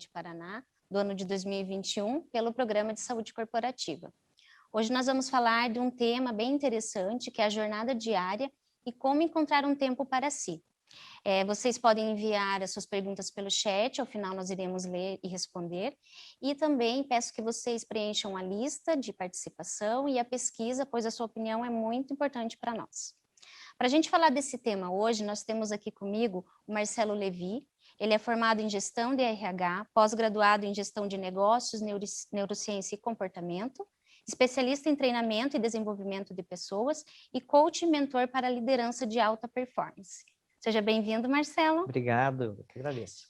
Saúde Paraná, do ano de 2021, pelo Programa de Saúde Corporativa. Hoje nós vamos falar de um tema bem interessante, que é a jornada diária e como encontrar um tempo para si. Vocês podem enviar as suas perguntas pelo chat, ao final nós iremos ler e responder. E também peço que vocês preencham a lista de participação e a pesquisa, pois a sua opinião é muito importante para nós. Para a gente falar desse tema hoje, nós temos aqui comigo o Marcelo Levi. Ele é formado em Gestão de RH, pós-graduado em Gestão de Negócios, Neurociência e Comportamento, especialista em treinamento e desenvolvimento de pessoas e coach e mentor para a liderança de alta performance. Seja bem-vindo, Marcelo. Obrigado, eu que agradeço.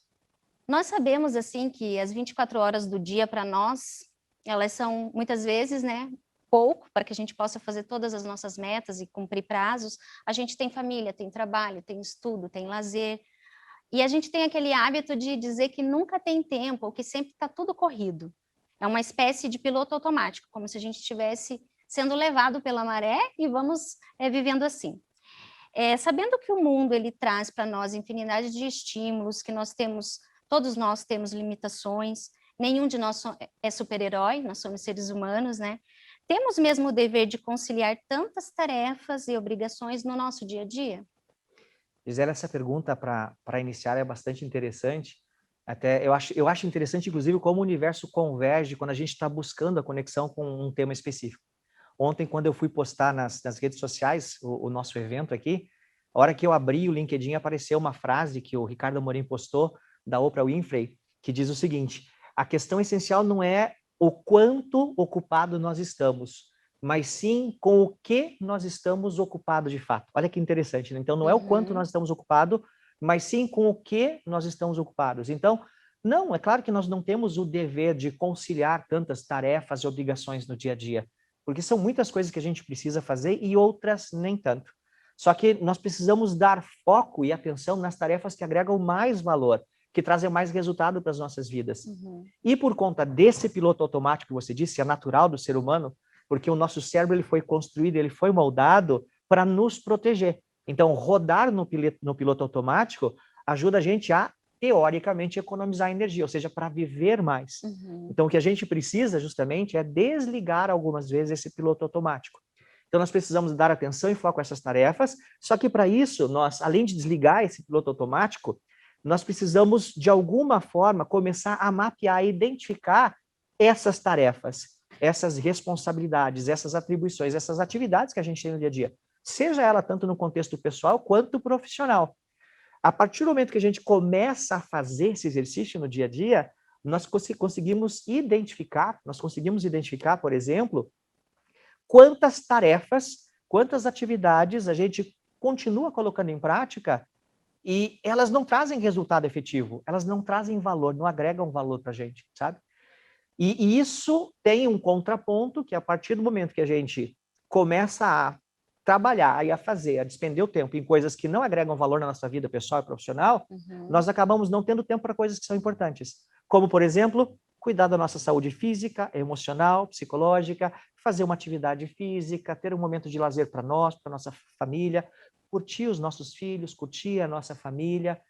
Nós sabemos, assim, que as 24 horas do dia para nós, elas são, muitas vezes, pouco para que a gente possa fazer todas as nossas metas e cumprir prazos. A gente tem família, tem trabalho, tem estudo, tem lazer. E a gente tem aquele hábito de dizer que nunca tem tempo, ou que sempre está tudo corrido. É uma espécie de piloto automático, como se a gente estivesse sendo levado pela maré e vamos vivendo assim. Sabendo que o mundo ele traz para nós infinidade de estímulos, que todos nós temos limitações, nenhum de nós é super-herói, nós somos seres humanos, né? Temos mesmo o dever de conciliar tantas tarefas e obrigações no nosso dia a dia? Gisele, essa pergunta para iniciar é bastante interessante. Até eu acho interessante, inclusive, como o universo converge quando a gente está buscando a conexão com um tema específico. Ontem, quando eu fui postar nas redes sociais o nosso evento aqui, a hora que eu abri o LinkedIn, apareceu uma frase que o Ricardo Amorim postou, da Oprah Winfrey, que diz o seguinte: a questão essencial não é o quanto ocupado nós estamos, mas sim com o que nós estamos ocupados de fato. Olha que interessante, né? Então, não é o quanto nós estamos ocupados, mas sim com o que nós estamos ocupados. Então, não, é claro que nós não temos o dever de conciliar tantas tarefas e obrigações no dia a dia, porque são muitas coisas que a gente precisa fazer e outras nem tanto. Só que nós precisamos dar foco e atenção nas tarefas que agregam mais valor, que trazem mais resultado para as nossas vidas. E por conta desse piloto automático que você disse, é natural do ser humano, porque o nosso cérebro ele foi construído, ele foi moldado para nos proteger. Então, rodar no piloto automático ajuda a gente a, teoricamente, economizar energia, ou seja, para viver mais. Então, o que a gente precisa, justamente, é desligar algumas vezes esse piloto automático. Então, nós precisamos dar atenção e foco a essas tarefas, só que para isso, nós, além de desligar esse piloto automático, nós precisamos, de alguma forma, começar a mapear e identificar essas tarefas, essas responsabilidades, essas atribuições, essas atividades que a gente tem no dia a dia, seja ela tanto no contexto pessoal quanto profissional. A partir do momento que a gente começa a fazer esse exercício no dia a dia, nós conseguimos identificar, por exemplo, quantas tarefas, quantas atividades a gente continua colocando em prática e elas não trazem resultado efetivo, elas não trazem valor, não agregam valor para a gente, sabe? E isso tem um contraponto que a partir do momento que a gente começa a trabalhar e a fazer, a despender o tempo em coisas que não agregam valor na nossa vida pessoal e profissional, nós acabamos não tendo tempo para coisas que são importantes. Como, por exemplo, cuidar da nossa saúde física, emocional, psicológica, fazer uma atividade física, ter um momento de lazer para nós, para nossa família, curtir os nossos filhos, curtir a nossa família,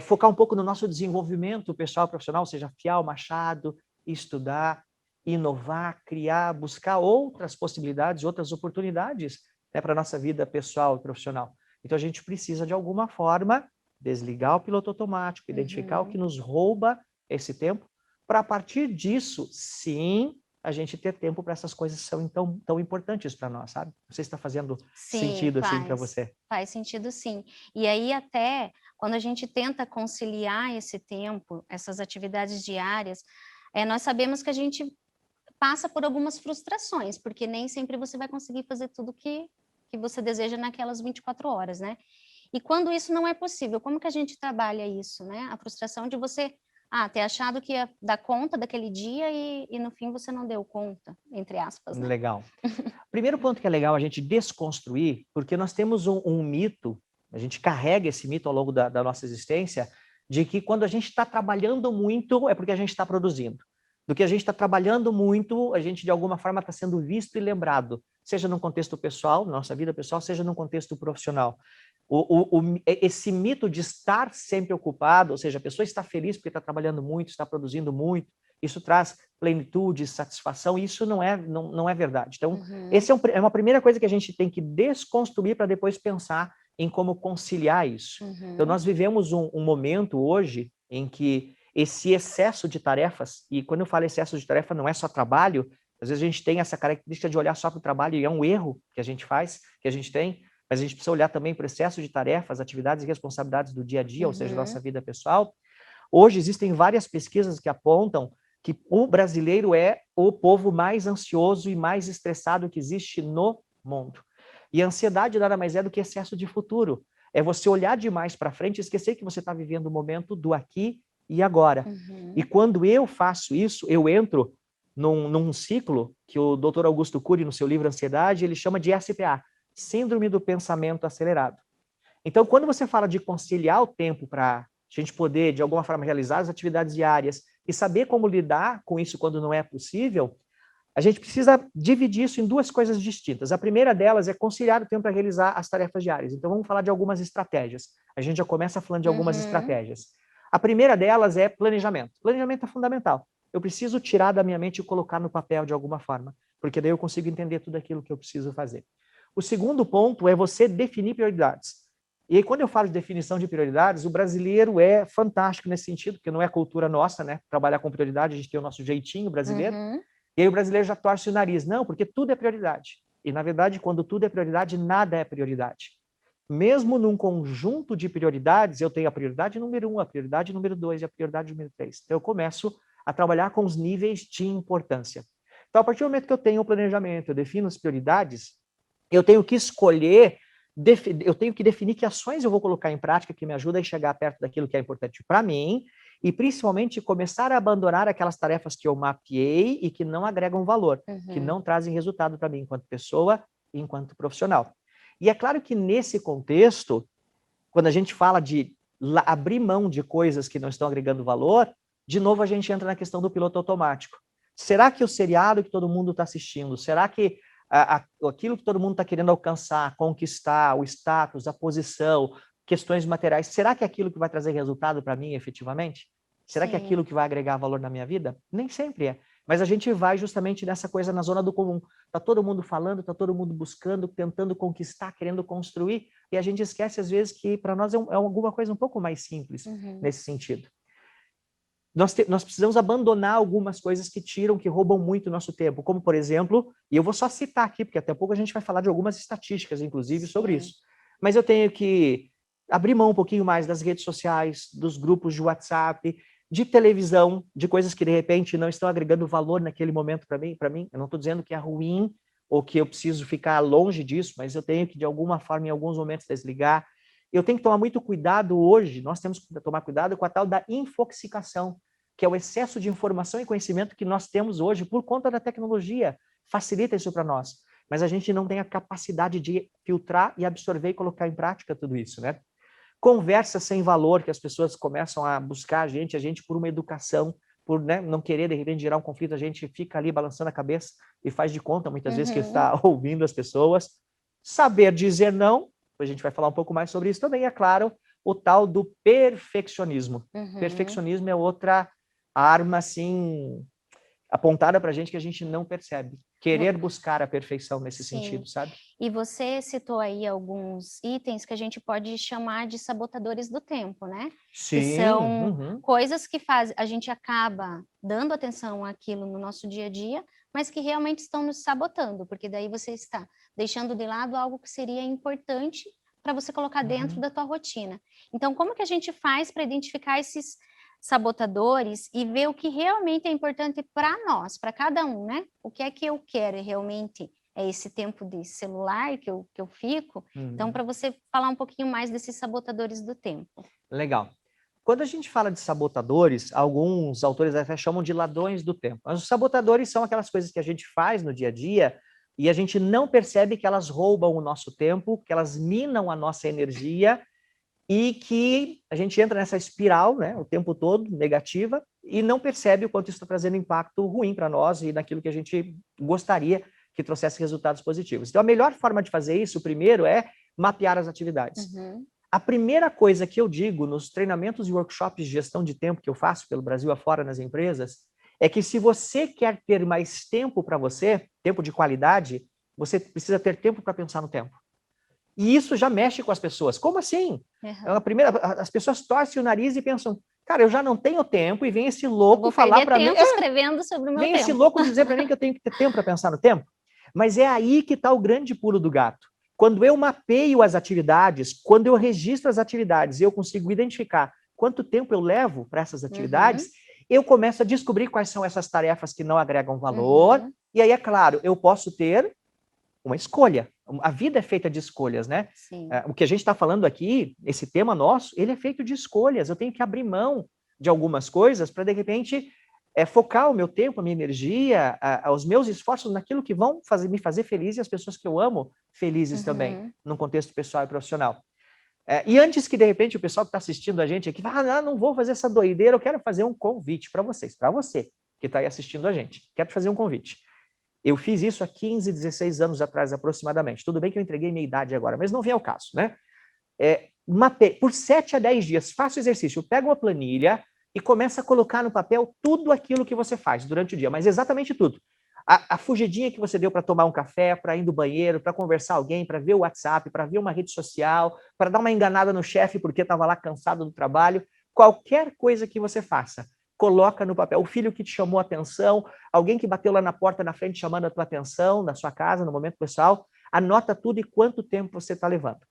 focar um pouco no nosso desenvolvimento pessoal e profissional, ou seja, afiar o machado, estudar, inovar, criar, buscar outras possibilidades, outras oportunidades, né, para a nossa vida pessoal e profissional. Então, a gente precisa, de alguma forma, desligar o piloto automático, identificar o que nos rouba esse tempo, para, a partir disso, sim, a gente ter tempo para essas coisas que são tão importantes para nós, sabe? Não sei se está fazendo sentido assim para você. Faz sentido, sim. E aí, até quando a gente tenta conciliar esse tempo, essas atividades diárias, nós sabemos que a gente passa por algumas frustrações, porque nem sempre você vai conseguir fazer tudo que você deseja naquelas 24 horas, né? E quando isso não é possível, como que a gente trabalha isso, né? A frustração de você ter achado que ia dar conta daquele dia e no fim você não deu conta, entre aspas, né? Legal. Primeiro ponto que é legal a gente desconstruir, porque nós temos um mito, a gente carrega esse mito ao longo da nossa existência, de que quando a gente está trabalhando muito é porque a gente está produzindo. Do que a gente está trabalhando muito, a gente de alguma forma está sendo visto e lembrado, seja no contexto pessoal, na nossa vida pessoal, seja no contexto profissional. Esse mito de estar sempre ocupado, ou seja, a pessoa está feliz porque está trabalhando muito, está produzindo muito, isso traz plenitude, satisfação, e isso não é verdade. Então, essa é uma primeira coisa que a gente tem que desconstruir para depois pensar em como conciliar isso. Então, nós vivemos um momento hoje em que esse excesso de tarefas, e quando eu falo excesso de tarefa, não é só trabalho, às vezes a gente tem essa característica de olhar só para o trabalho, e é um erro que a gente faz, que a gente tem, mas a gente precisa olhar também para o excesso de tarefas, atividades e responsabilidades do dia a dia, ou seja, da nossa vida pessoal. Hoje existem várias pesquisas que apontam que o brasileiro é o povo mais ansioso e mais estressado que existe no mundo. E a ansiedade nada mais é do que excesso de futuro. É você olhar demais para frente e esquecer que você está vivendo o momento do aqui e agora. E quando eu faço isso, eu entro num ciclo que o Dr. Augusto Cury, no seu livro Ansiedade, ele chama de SPA, Síndrome do Pensamento Acelerado. Então, quando você fala de conciliar o tempo para a gente poder, de alguma forma, realizar as atividades diárias e saber como lidar com isso quando não é possível, a gente precisa dividir isso em duas coisas distintas. A primeira delas é conciliar o tempo para realizar as tarefas diárias. Então, vamos falar de algumas estratégias. A gente já começa falando de algumas estratégias. A primeira delas é planejamento. Planejamento é fundamental. Eu preciso tirar da minha mente e colocar no papel de alguma forma, porque daí eu consigo entender tudo aquilo que eu preciso fazer. O segundo ponto é você definir prioridades. E aí, quando eu falo de definição de prioridades, o brasileiro é fantástico nesse sentido, porque não é cultura nossa, né? Trabalhar com prioridade, a gente tem o nosso jeitinho brasileiro. E aí o brasileiro já torce o nariz. Não, porque tudo é prioridade. E, na verdade, quando tudo é prioridade, nada é prioridade. Mesmo num conjunto de prioridades, eu tenho a prioridade número 1, a prioridade número 2 e a prioridade número 3. Então, eu começo a trabalhar com os níveis de importância. Então, a partir do momento que eu tenho o planejamento, eu defino as prioridades, eu tenho que escolher, eu tenho que definir que ações eu vou colocar em prática que me ajudam a chegar perto daquilo que é importante para mim e, principalmente, começar a abandonar aquelas tarefas que eu mapeei e que não agregam valor, que não trazem resultado para mim enquanto pessoa e enquanto profissional. E é claro que, nesse contexto, quando a gente fala de abrir mão de coisas que não estão agregando valor, de novo a gente entra na questão do piloto automático. Será que o seriado que todo mundo está assistindo, será que aquilo que todo mundo está querendo alcançar, conquistar, o status, a posição, questões materiais, será que é aquilo que vai trazer resultado para mim efetivamente? Será que é aquilo que vai agregar valor na minha vida? Nem sempre é. Mas a gente vai justamente nessa coisa na zona do comum. Está todo mundo falando, está todo mundo buscando, tentando conquistar, querendo construir, e a gente esquece às vezes que para nós é alguma coisa um pouco mais simples nesse sentido. Nós precisamos abandonar algumas coisas que tiram, que roubam muito o nosso tempo, como, por exemplo, e eu vou só citar aqui, porque até pouco a gente vai falar de algumas estatísticas, inclusive, sobre isso. Mas eu tenho que abrir mão um pouquinho mais das redes sociais, dos grupos de WhatsApp, de televisão, de coisas que, de repente, não estão agregando valor naquele momento para mim. Eu não estou dizendo que é ruim ou que eu preciso ficar longe disso, mas eu tenho que, de alguma forma, em alguns momentos, desligar. Eu tenho que tomar muito cuidado hoje, nós temos que tomar cuidado com a tal da infoxicação, que é o excesso de informação e conhecimento que nós temos hoje por conta da tecnologia. Facilita isso para nós. Mas a gente não tem a capacidade de filtrar e absorver e colocar em prática tudo isso, né? Conversa sem valor, que as pessoas começam a buscar a gente por uma educação, por, né, não querer, de repente, gerar um conflito, a gente fica ali balançando a cabeça e faz de conta, muitas vezes, que está ouvindo as pessoas. Saber dizer não, a gente vai falar um pouco mais sobre isso também, é claro, o tal do perfeccionismo. Perfeccionismo é outra arma, assim, apontada para a gente que a gente não percebe. Querer buscar a perfeição nesse sentido, sabe? E você citou aí alguns itens que a gente pode chamar de sabotadores do tempo, né? Sim. Que são coisas que a gente acaba dando atenção àquilo no nosso dia a dia, mas que realmente estão nos sabotando, porque daí você está deixando de lado algo que seria importante para você colocar dentro da tua rotina. Então, como que a gente faz para identificar esses sabotadores e ver o que realmente é importante para nós, para cada um, né? O que é que eu quero realmente? É esse tempo de celular que eu fico? Então, para você falar um pouquinho mais desses sabotadores do tempo. Legal. Quando a gente fala de sabotadores, alguns autores até chamam de ladrões do tempo. Mas os sabotadores são aquelas coisas que a gente faz no dia a dia e a gente não percebe que elas roubam o nosso tempo, que elas minam a nossa energia e que a gente entra nessa espiral, né, o tempo todo, negativa, e não percebe o quanto isso está trazendo impacto ruim para nós e naquilo que a gente gostaria que trouxesse resultados positivos. Então, a melhor forma de fazer isso, primeiro, é mapear as atividades. A primeira coisa que eu digo nos treinamentos e workshops de gestão de tempo que eu faço pelo Brasil afora nas empresas, é que se você quer ter mais tempo para você, tempo de qualidade, você precisa ter tempo para pensar no tempo. E isso já mexe com as pessoas. Como assim? As pessoas torcem o nariz e pensam, cara, eu já não tenho tempo, e vem esse louco falar para mim... escrevendo sobre o meu vem tempo. Esse louco dizer para mim que eu tenho que ter tempo para pensar no tempo. Mas é aí que está o grande pulo do gato. Quando eu mapeio as atividades, quando eu registro as atividades e eu consigo identificar quanto tempo eu levo para essas atividades, eu começo a descobrir quais são essas tarefas que não agregam valor. E aí, é claro, eu posso ter uma escolha. A vida é feita de escolhas, né? O que a gente está falando aqui, esse tema nosso, ele é feito de escolhas. Eu tenho que abrir mão de algumas coisas para, de repente, focar o meu tempo, a minha energia, os meus esforços naquilo que vão me fazer feliz e as pessoas que eu amo felizes também, num contexto pessoal e profissional. E antes que, de repente, o pessoal que está assistindo a gente aqui fala, não vou fazer essa doideira, eu quero fazer um convite para vocês, para você que está aí assistindo a gente. Quero fazer um convite. Eu fiz isso há 15, 16 anos atrás, aproximadamente. Tudo bem que eu entreguei minha idade agora, mas não vem ao caso, né? Por 7 a 10 dias, faça o exercício, pega uma planilha e começa a colocar no papel tudo aquilo que você faz durante o dia, mas exatamente tudo. A fugidinha que você deu para tomar um café, para ir no banheiro, para conversar com alguém, para ver o WhatsApp, para ver uma rede social, para dar uma enganada no chefe porque estava lá cansado do trabalho, qualquer coisa que você faça, coloca no papel. O filho que te chamou a atenção, alguém que bateu lá na porta na frente chamando a tua atenção, na sua casa, no momento pessoal, anota tudo e quanto tempo você está levando.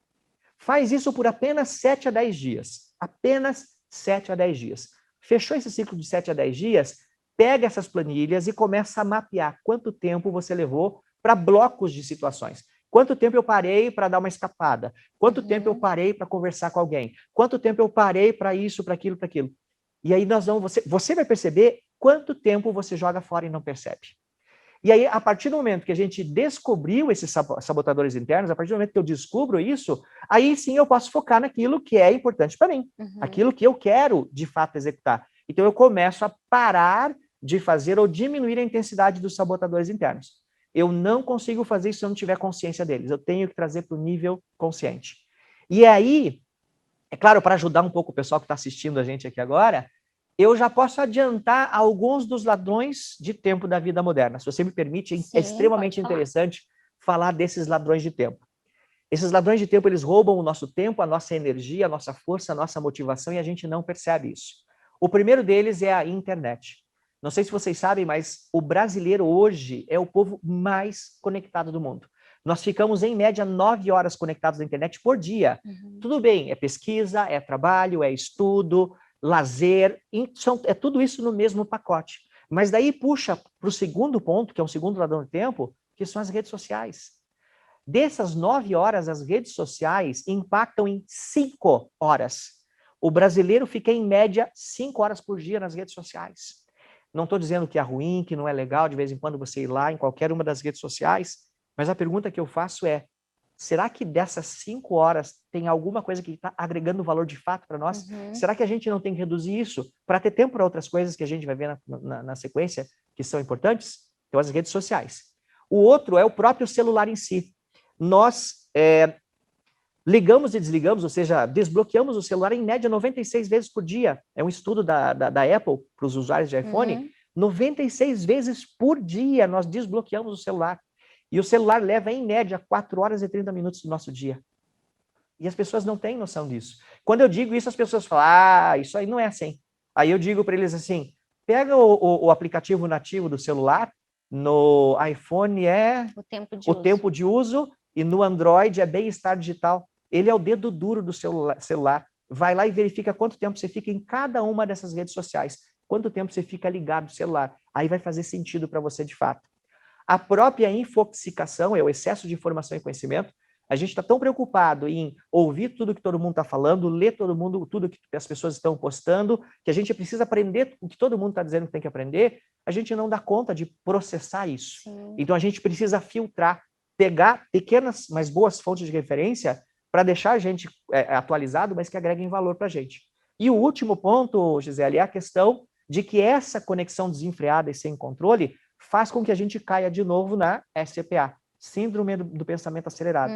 Faz isso por apenas 7 a 10 dias. Apenas 7 a 10 dias. Fechou esse ciclo de 7 a 10 dias, pega essas planilhas e começa a mapear quanto tempo você levou para blocos de situações. Quanto tempo eu parei para dar uma escapada? Quanto tempo eu parei para conversar com alguém? Quanto tempo eu parei para isso, para aquilo, para aquilo? E aí você vai perceber quanto tempo você joga fora e não percebe. E aí, a partir do momento que a gente descobriu esses sabotadores internos, a partir do momento que eu descubro isso, aí sim eu posso focar naquilo que é importante para mim, aquilo que eu quero, de fato, executar. Então, eu começo a parar de fazer ou diminuir a intensidade dos sabotadores internos. Eu não consigo fazer isso se eu não tiver consciência deles. Eu tenho que trazer para o nível consciente. E aí, é claro, para ajudar um pouco o pessoal que está assistindo a gente aqui agora, eu já posso adiantar alguns dos ladrões de tempo da vida moderna. Se você me permite, é extremamente interessante falar desses ladrões de tempo. Esses ladrões de tempo, eles roubam o nosso tempo, a nossa energia, a nossa força, a nossa motivação, e a gente não percebe isso. O primeiro deles é a internet. Não sei se vocês sabem, mas o brasileiro hoje é o povo mais conectado do mundo. Nós ficamos, em média, 9 horas conectados na internet por dia. Tudo bem, é pesquisa, é trabalho, é estudo, lazer, é tudo isso no mesmo pacote. Mas daí puxa para o segundo ponto, que é um segundo ladrão de tempo, que são as redes sociais. Dessas 9 horas, as redes sociais impactam em 5 horas. O brasileiro fica, em média, 5 horas por dia nas redes sociais. Não estou dizendo que é ruim, que não é legal de vez em quando você ir lá em qualquer uma das redes sociais, mas a pergunta que eu faço é, será que dessas 5 horas tem alguma coisa que está agregando valor de fato para nós? Será que a gente não tem que reduzir isso para ter tempo para outras coisas que a gente vai ver na sequência, que são importantes? Então, as redes sociais. O outro é o próprio celular em si. Nós ligamos e desligamos, ou seja, desbloqueamos o celular em média 96 vezes por dia. É um estudo da Apple para os usuários de iPhone. 96 vezes por dia nós desbloqueamos o celular. E o celular leva, em média, 4 horas e 30 minutos do nosso dia. E as pessoas não têm noção disso. Quando eu digo isso, as pessoas falam, isso aí não é assim. Aí eu digo para eles assim, pega o aplicativo nativo do celular, no iPhone é o tempo de uso e no Android é bem-estar digital. Ele é o dedo duro do celular. Vai lá e verifica quanto tempo você fica em cada uma dessas redes sociais. Quanto tempo você fica ligado no celular. Aí vai fazer sentido para você de fato. A própria infoxicação, é o excesso de informação e conhecimento. A gente está tão preocupado em ouvir tudo que todo mundo está falando, ler tudo que as pessoas estão postando, que a gente precisa aprender o que todo mundo está dizendo que tem que aprender, a gente não dá conta de processar isso. Então a gente precisa filtrar, pegar pequenas, mas boas fontes de referência para deixar a gente atualizado, mas que agreguem valor para a gente. E o último ponto, Gisele, é a questão de que essa conexão desenfreada e sem controle faz com que a gente caia de novo na SPA, Síndrome do Pensamento Acelerado.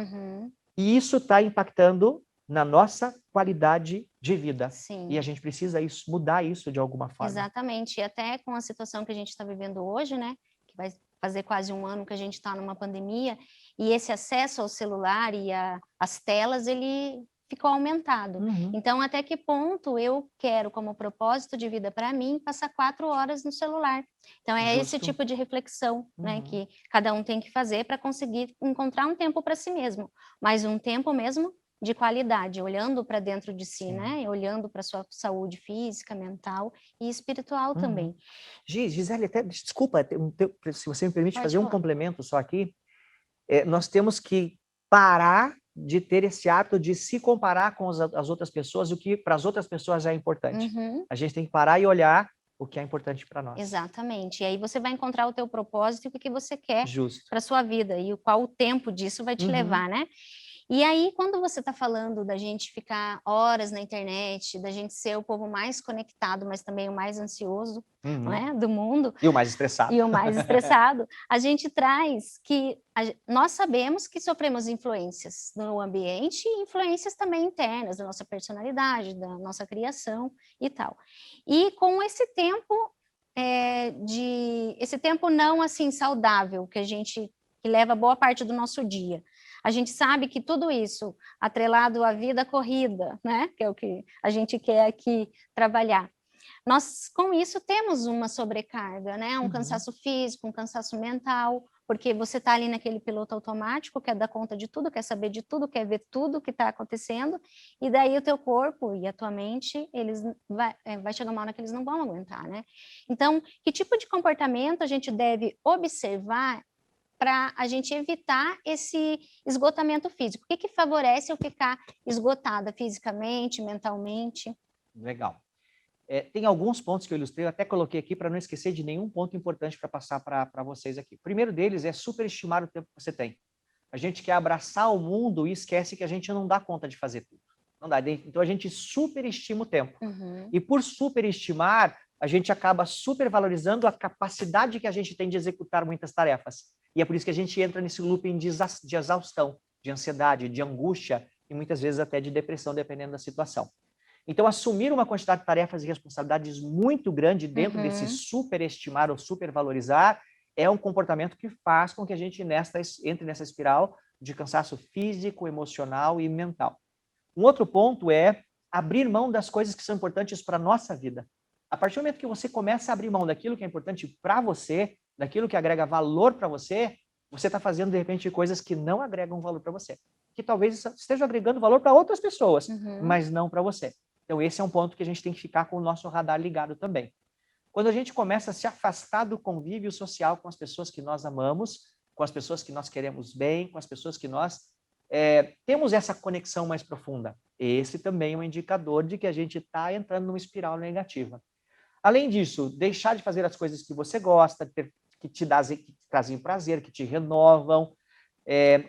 E isso está impactando na nossa qualidade de vida. Sim. E a gente precisa mudar isso de alguma forma. Exatamente. E até com a situação que a gente está vivendo hoje, né? Que vai fazer quase um ano que a gente está numa pandemia, e esse acesso ao celular e às telas, ele ficou aumentado. Então, até que ponto eu quero, como propósito de vida para mim, passar 4 horas no celular? Então, é esse tipo de reflexão, né, que cada um tem que fazer para conseguir encontrar um tempo para si mesmo, mas um tempo mesmo de qualidade, olhando para dentro de si, né, olhando para sua saúde física, mental e espiritual também. Gisele, até, desculpa, se você me permite Pode fazer um falar. complemento só aqui, nós temos que parar de ter esse hábito de se comparar com as outras pessoas, o que para as outras pessoas é importante. A gente tem que parar e olhar o que é importante para nós. Exatamente. E aí você vai encontrar o teu propósito e o que você quer Justo. para sua vida e qual o tempo disso vai te levar, né? E aí, quando você está falando da gente ficar horas na internet, da gente ser o povo mais conectado, mas também o mais ansioso, né, do mundo. E o mais estressado. E o mais estressado, a gente traz que nós sabemos que sofremos influências no ambiente e influências também internas da nossa personalidade, da nossa criação e tal. E com esse tempo esse tempo não assim saudável que leva boa parte do nosso dia. A gente sabe que tudo isso atrelado à vida corrida, né, que é o que a gente quer aqui trabalhar. Nós, com isso, temos uma sobrecarga, né? Um cansaço físico, um cansaço mental, porque você está ali naquele piloto automático, quer dar conta de tudo, quer saber de tudo, quer ver tudo que está acontecendo, e daí o teu corpo e a tua mente, vai chegar uma hora que eles não vão aguentar, né? Então, que tipo de comportamento a gente deve observar para a gente evitar esse esgotamento físico? O que favorece eu ficar esgotada fisicamente, mentalmente? Legal. Tem alguns pontos que eu ilustrei, eu até coloquei aqui para não esquecer de nenhum ponto importante para passar para vocês aqui. O primeiro deles é superestimar o tempo que você tem. A gente quer abraçar o mundo e esquece que a gente não dá conta de fazer tudo. Não dá. Então a gente superestima o tempo. E por superestimar, a gente acaba supervalorizando a capacidade que a gente tem de executar muitas tarefas. E é por isso que a gente entra nesse looping de exaustão, de ansiedade, de angústia e muitas vezes até de depressão, dependendo da situação. Então, assumir uma quantidade de tarefas e responsabilidades muito grande dentro desse superestimar ou supervalorizar é um comportamento que faz com que a gente entre nessa espiral de cansaço físico, emocional e mental. Um outro ponto é abrir mão das coisas que são importantes para a nossa vida. A partir do momento que você começa a abrir mão daquilo que é importante para você, daquilo que agrega valor para você está fazendo, de repente, coisas que não agregam valor para você. Que talvez esteja agregando valor para outras pessoas, mas não para você. Então, esse é um ponto que a gente tem que ficar com o nosso radar ligado também. Quando a gente começa a se afastar do convívio social com as pessoas que nós amamos, com as pessoas que nós queremos bem, com as pessoas que nós temos essa conexão mais profunda, esse também é um indicador de que a gente está entrando numa espiral negativa. Além disso, deixar de fazer as coisas que você gosta, que te trazem prazer, que te renovam,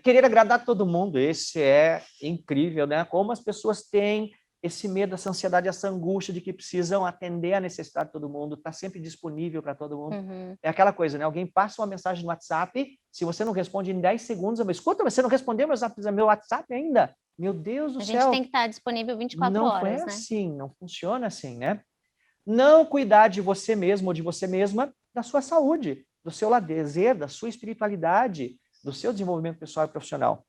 querer agradar todo mundo, esse é incrível, né? Como as pessoas têm esse medo, essa ansiedade, essa angústia de que precisam atender a necessidade de todo mundo, tá sempre disponível para todo mundo. É aquela coisa, né? Alguém passa uma mensagem no WhatsApp, se você não responde em 10 segundos, eu vou, escuta, você não respondeu meu WhatsApp ainda? Meu Deus do céu. A gente tem que estar disponível 24 horas, né? Não é assim, não funciona assim, né? Não cuidar de você mesmo ou de você mesma, da sua saúde, do seu lazer, da sua espiritualidade, do seu desenvolvimento pessoal e profissional.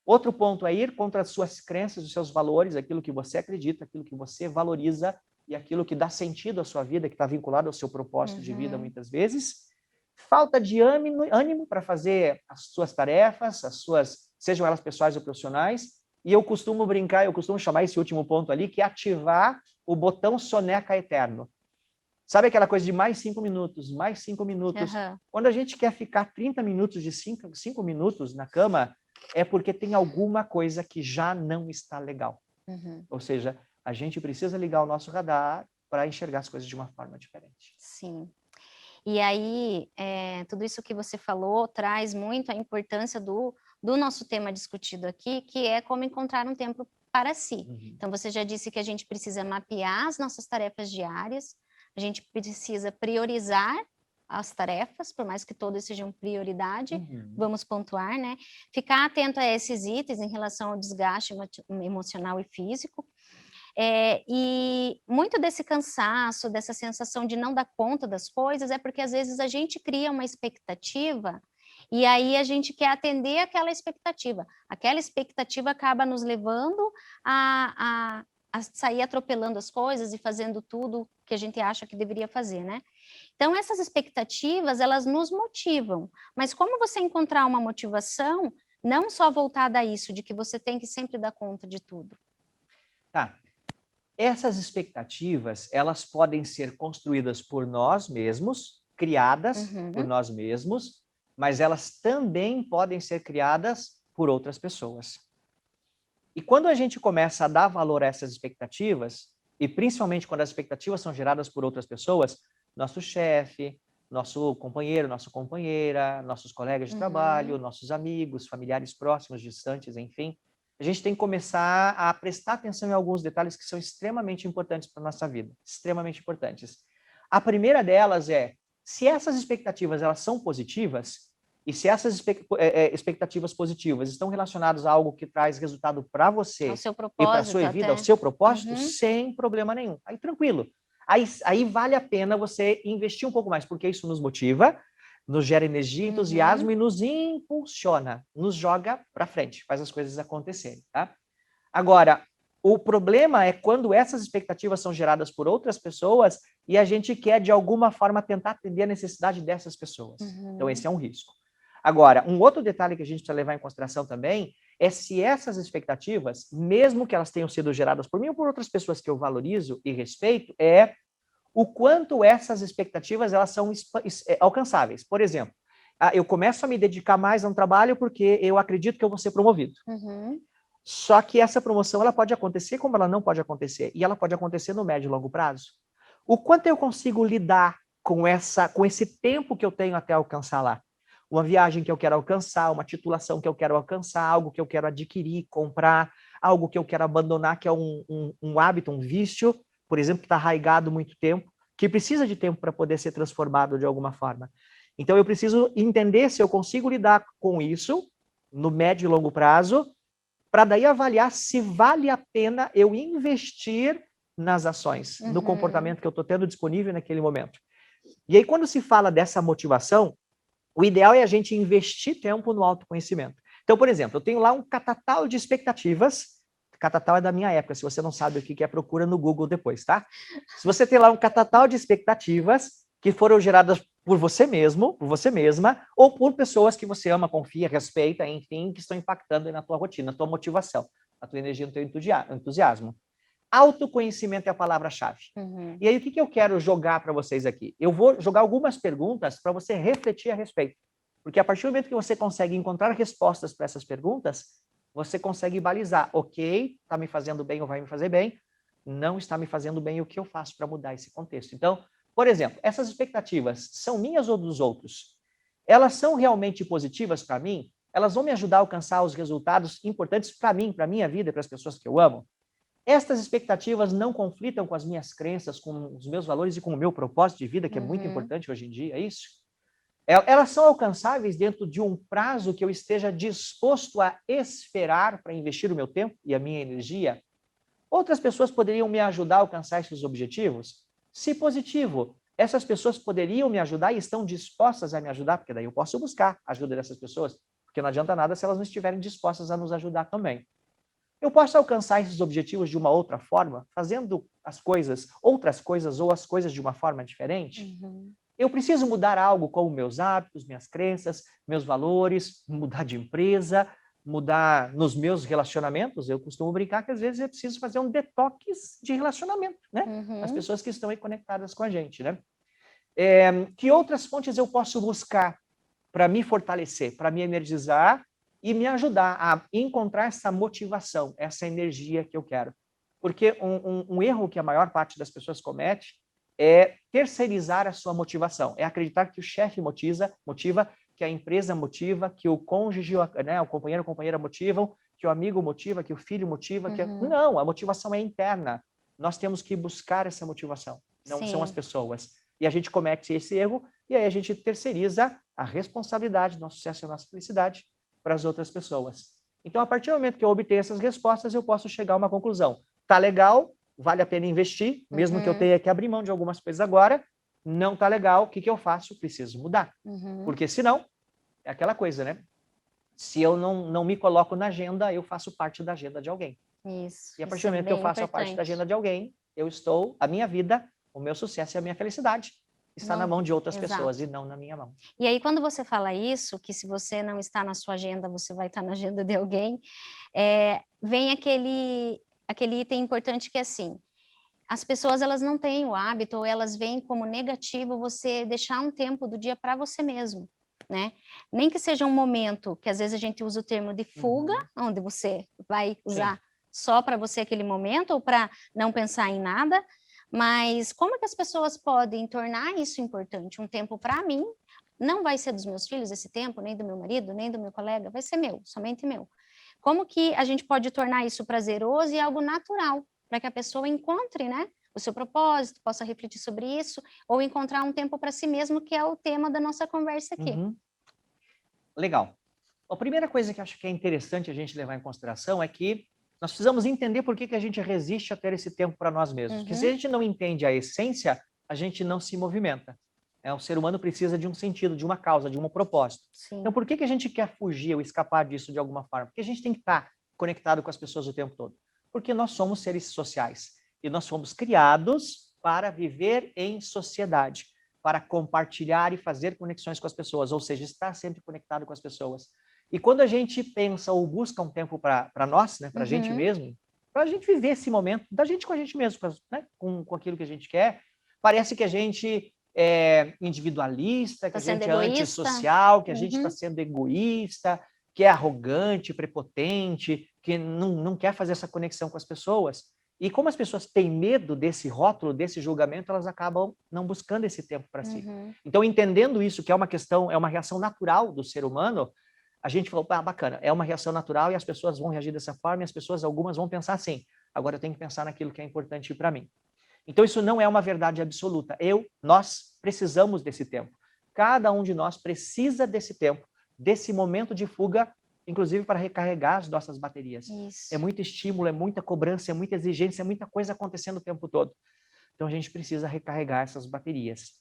Outro ponto é ir contra as suas crenças, os seus valores, aquilo que você acredita, aquilo que você valoriza e aquilo que dá sentido à sua vida, que está vinculado ao seu propósito de vida, muitas vezes. Falta de ânimo para fazer as suas tarefas, sejam elas pessoais ou profissionais. E eu costumo brincar, eu costumo chamar esse último ponto ali, que é ativar o botão soneca eterno. Sabe aquela coisa de mais 5 minutos, mais 5 minutos? Quando a gente quer ficar 30 minutos de 5 minutos na cama, é porque tem alguma coisa que já não está legal. Ou seja, a gente precisa ligar o nosso radar para enxergar as coisas de uma forma diferente. Sim. E aí, tudo isso que você falou traz muito a importância do nosso tema discutido aqui, que é como encontrar um tempo para si. Então, você já disse que a gente precisa mapear as nossas tarefas diárias, a gente precisa priorizar as tarefas, por mais que todas sejam prioridade, Uhum. vamos pontuar, né? Ficar atento a esses itens em relação ao desgaste emocional e físico. E muito desse cansaço, dessa sensação de não dar conta das coisas, é porque às vezes a gente cria uma expectativa e aí a gente quer atender aquela expectativa. Aquela expectativa acaba nos levando a sair atropelando as coisas e fazendo tudo que a gente acha que deveria fazer, né? Então, essas expectativas, elas nos motivam. Mas como você encontrar uma motivação, não só voltada a isso, de que você tem que sempre dar conta de tudo? Tá. Essas expectativas, elas podem ser construídas por nós mesmos, criadas por nós mesmos, mas elas também podem ser criadas por outras pessoas. E quando a gente começa a dar valor a essas expectativas, e principalmente quando as expectativas são geradas por outras pessoas, nosso chefe, nosso companheiro, nossa companheira, nossos colegas de trabalho, nossos amigos, familiares próximos, distantes, enfim, a gente tem que começar a prestar atenção em alguns detalhes que são extremamente importantes para a nossa vida, extremamente importantes. A primeira delas é, se essas expectativas elas são positivas, e se essas expectativas positivas estão relacionadas a algo que traz resultado para você e para a sua vida, ao seu propósito, sem problema nenhum. Aí tranquilo. Aí vale a pena você investir um pouco mais, porque isso nos motiva, nos gera energia, entusiasmo e nos impulsiona, nos joga para frente, faz as coisas acontecerem, tá? Agora, o problema é quando essas expectativas são geradas por outras pessoas e a gente quer, de alguma forma, tentar atender a necessidade dessas pessoas. Então, esse é um risco. Agora, um outro detalhe que a gente precisa levar em consideração também é se essas expectativas, mesmo que elas tenham sido geradas por mim ou por outras pessoas que eu valorizo e respeito, é o quanto essas expectativas elas são alcançáveis. Por exemplo, eu começo a me dedicar mais a um trabalho porque eu acredito que eu vou ser promovido. Só que essa promoção ela pode acontecer como ela não pode acontecer. E ela pode acontecer no médio e longo prazo. O quanto eu consigo lidar com esse tempo que eu tenho até alcançar lá? Uma viagem que eu quero alcançar, uma titulação que eu quero alcançar, algo que eu quero adquirir, comprar, algo que eu quero abandonar, que é um hábito, um vício, por exemplo, que está arraigado muito tempo, que precisa de tempo para poder ser transformado de alguma forma. Então, eu preciso entender se eu consigo lidar com isso no médio e longo prazo, para daí avaliar se vale a pena eu investir nas ações, no comportamento que eu estou tendo disponível naquele momento. E aí, quando se fala dessa motivação, o ideal é a gente investir tempo no autoconhecimento. Então, por exemplo, eu tenho lá um catatal de expectativas. Catatal é da minha época, se você não sabe o que é, procura no Google depois, tá? Se você tem lá um catatal de expectativas que foram geradas por você mesmo, por você mesma, ou por pessoas que você ama, confia, respeita, enfim, que estão impactando na tua rotina, na tua motivação, na tua energia, no teu entusiasmo. Autoconhecimento é a palavra-chave. E aí, o que eu quero jogar para vocês aqui? Eu vou jogar algumas perguntas para você refletir a respeito. Porque a partir do momento que você consegue encontrar respostas para essas perguntas, você consegue balizar, ok, está me fazendo bem ou vai me fazer bem, não está me fazendo bem, o que eu faço para mudar esse contexto? Então, por exemplo, essas expectativas são minhas ou dos outros? Elas são realmente positivas para mim? Elas vão me ajudar a alcançar os resultados importantes para mim, para a minha vida e para as pessoas que eu amo? Estas expectativas não conflitam com as minhas crenças, com os meus valores e com o meu propósito de vida, que é muito importante hoje em dia, é isso? Elas são alcançáveis dentro de um prazo que eu esteja disposto a esperar para investir o meu tempo e a minha energia? Outras pessoas poderiam me ajudar a alcançar esses objetivos? Se positivo, essas pessoas poderiam me ajudar e estão dispostas a me ajudar, porque daí eu posso buscar a ajuda dessas pessoas, porque não adianta nada se elas não estiverem dispostas a nos ajudar também. Eu posso alcançar esses objetivos de uma outra forma, fazendo as coisas, outras coisas ou as coisas de uma forma diferente? Eu preciso mudar algo como meus hábitos, minhas crenças, meus valores, mudar de empresa, mudar nos meus relacionamentos. Eu costumo brincar que às vezes é preciso fazer um detox de relacionamento, né? As pessoas que estão aí conectadas com a gente, né? Que outras fontes eu posso buscar para me fortalecer, para me energizar e me ajudar a encontrar essa motivação, essa energia que eu quero? Porque um erro que a maior parte das pessoas comete é terceirizar a sua motivação, é acreditar que o chefe motiva, que a empresa motiva, que o cônjuge, né, o companheiro, a companheira motivam, que o amigo motiva, que o filho motiva. Não, a motivação é interna. Nós temos que buscar essa motivação, não são as pessoas. E a gente comete esse erro, e aí a gente terceiriza a responsabilidade do nosso sucesso e da nossa felicidade para as outras pessoas. Então, a partir do momento que eu obtenho essas respostas, eu posso chegar a uma conclusão. Tá legal, vale a pena investir, mesmo que eu tenha que abrir mão de algumas coisas agora. Não tá legal, o que que eu faço? Preciso mudar. Porque senão, é aquela coisa, né? Se eu não me coloco na agenda, eu faço parte da agenda de alguém. Isso. E a partir do momento que eu faço a parte da agenda de alguém, a minha vida, o meu sucesso e a minha felicidade está na mão de outras pessoas e não na minha mão. E aí, quando você fala isso, que se você não está na sua agenda, você vai estar na agenda de alguém, vem aquele item importante que é assim, as pessoas elas não têm o hábito, ou elas veem como negativo você deixar um tempo do dia para você mesmo, né? Nem que seja um momento, que às vezes a gente usa o termo de fuga, onde você vai usar só para você aquele momento, ou para não pensar em nada, mas como é que as pessoas podem tornar isso importante? Um tempo para mim, não vai ser dos meus filhos esse tempo, nem do meu marido, nem do meu colega, vai ser meu, somente meu. Como que a gente pode tornar isso prazeroso e algo natural, para que a pessoa encontre, né, o seu propósito, possa refletir sobre isso, ou encontrar um tempo para si mesmo, que é o tema da nossa conversa aqui. Legal. A primeira coisa que acho que é interessante a gente levar em consideração é que nós precisamos entender por que a gente resiste a ter esse tempo para nós mesmos. Porque se a gente não entende a essência, a gente não se movimenta. O ser humano precisa de um sentido, de uma causa, de um propósito. Sim. Então, por que a gente quer fugir ou escapar disso de alguma forma? Porque a gente tem que estar conectado com as pessoas o tempo todo. Porque nós somos seres sociais. E nós fomos criados para viver em sociedade, para compartilhar e fazer conexões com as pessoas, ou seja, estar sempre conectado com as pessoas. E quando a gente pensa ou busca um tempo para nós, né, para a gente mesmo, para a gente viver esse momento da gente com a gente mesmo, né, com aquilo que a gente quer, parece que a gente é individualista, que a gente é antissocial, que a gente está sendo egoísta, que é arrogante, prepotente, que não quer fazer essa conexão com as pessoas. E como as pessoas têm medo desse rótulo, desse julgamento, elas acabam não buscando esse tempo para si. Então, entendendo isso, que é uma questão, é uma reação natural do ser humano, a gente falou, bacana, é uma reação natural e as pessoas vão reagir dessa forma e as pessoas, algumas vão pensar assim, agora eu tenho que pensar naquilo que é importante para mim. Então, isso não é uma verdade absoluta. nós precisamos desse tempo. Cada um de nós precisa desse tempo, desse momento de fuga, inclusive para recarregar as nossas baterias. Isso. É muito estímulo, é muita cobrança, é muita exigência, é muita coisa acontecendo o tempo todo. Então, a gente precisa recarregar essas baterias.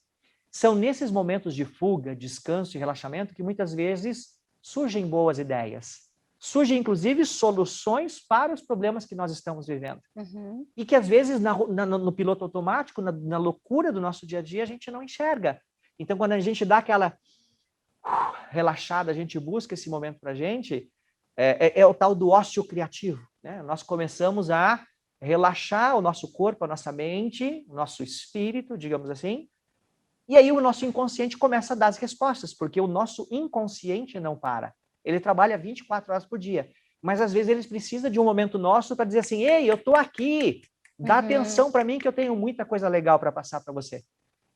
São nesses momentos de fuga, descanso e relaxamento que muitas vezes surgem boas ideias. Surgem, inclusive, soluções para os problemas que nós estamos vivendo. E que, às vezes, no piloto automático, na loucura do nosso dia a dia, a gente não enxerga. Então, quando a gente dá aquela relaxada, a gente busca esse momento para a gente, é o tal do ócio criativo. Né? Nós começamos a relaxar o nosso corpo, a nossa mente, o nosso espírito, digamos assim, e aí o nosso inconsciente começa a dar as respostas, porque o nosso inconsciente não para. Ele trabalha 24 horas por dia. Mas às vezes ele precisa de um momento nosso para dizer assim, ei, eu estou aqui, dá atenção para mim que eu tenho muita coisa legal para passar para você.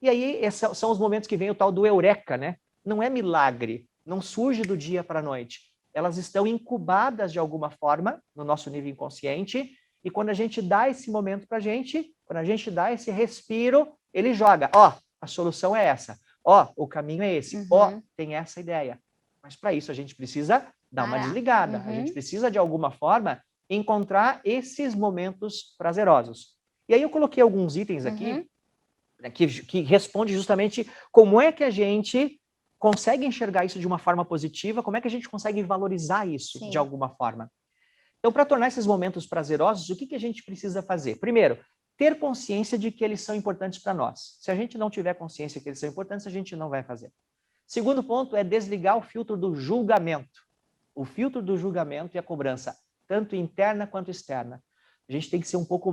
E aí esses são os momentos que vem o tal do eureka, né? Não é milagre, não surge do dia para a noite. Elas estão incubadas de alguma forma no nosso nível inconsciente, e quando a gente dá esse momento para a gente, quando a gente dá esse respiro, ele joga, a solução é essa. O caminho é esse. Tem essa ideia. Mas para isso a gente precisa dar uma desligada. A gente precisa, de alguma forma, encontrar esses momentos prazerosos. E aí eu coloquei alguns itens aqui que respondem justamente como é que a gente consegue enxergar isso de uma forma positiva, como é que a gente consegue valorizar isso de alguma forma. Então, para tornar esses momentos prazerosos, o que a gente precisa fazer? Primeiro, ter consciência de que eles são importantes para nós. Se a gente não tiver consciência que eles são importantes, a gente não vai fazer. Segundo ponto é desligar o filtro do julgamento. O filtro do julgamento e a cobrança, tanto interna quanto externa. A gente tem que ser um pouco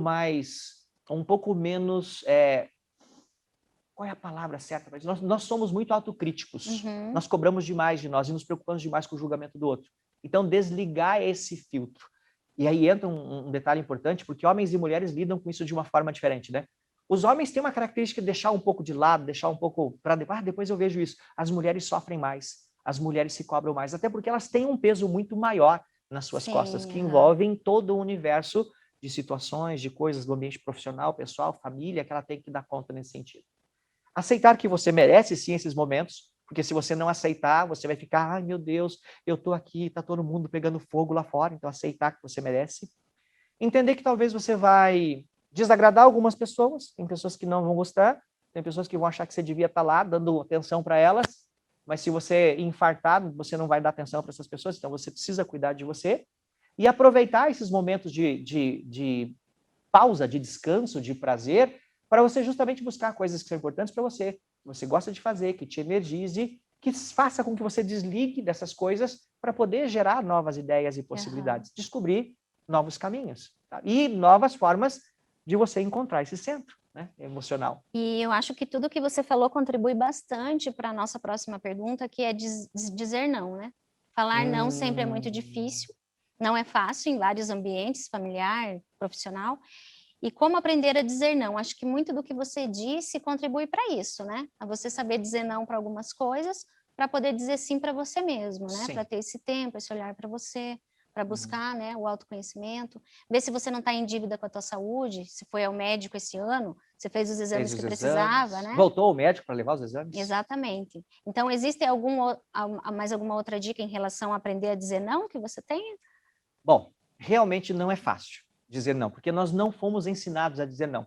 menos... Qual é a palavra certa? Nós somos muito autocríticos. Nós cobramos demais de nós e nos preocupamos demais com o julgamento do outro. Então, desligar esse filtro. E aí entra um detalhe importante, porque homens e mulheres lidam com isso de uma forma diferente, né? Os homens têm uma característica de deixar um pouco de lado, deixar um pouco para depois, depois eu vejo isso. As mulheres sofrem mais, as mulheres se cobram mais, até porque elas têm um peso muito maior nas suas costas, que envolvem todo o universo de situações, de coisas do ambiente profissional, pessoal, família, que ela tem que dar conta nesse sentido. Aceitar que você merece sim esses momentos, porque se você não aceitar, você vai ficar, ai meu Deus, eu tô aqui, tá todo mundo pegando fogo lá fora, então aceitar que você merece. Entender que talvez você vai desagradar algumas pessoas, tem pessoas que não vão gostar, tem pessoas que vão achar que você devia estar lá dando atenção para elas, mas se você infartar, você não vai dar atenção para essas pessoas, então você precisa cuidar de você e aproveitar esses momentos de pausa, de descanso, de prazer, para você justamente buscar coisas que são importantes para você, que você gosta de fazer, que te energize, que faça com que você desligue dessas coisas para poder gerar novas ideias e possibilidades, descobrir novos caminhos, tá? E novas formas de você encontrar esse centro, né, emocional. E eu acho que tudo que você falou contribui bastante para a nossa próxima pergunta, que é dizer não, né? Falar não sempre é muito difícil, não é fácil em vários ambientes, familiar, profissional. E como aprender a dizer não? Acho que muito do que você disse contribui para isso, né? A você saber dizer não para algumas coisas, para poder dizer sim para você mesmo, né? Para ter esse tempo, esse olhar para você, para buscar, né, o autoconhecimento, ver se você não está em dívida com a tua saúde, se foi ao médico esse ano, você fez os exames que precisava, né? Voltou ao médico para levar os exames? Exatamente. Então, existe mais alguma outra dica em relação a aprender a dizer não que você tenha? Bom, realmente não é fácil dizer não, porque nós não fomos ensinados a dizer não.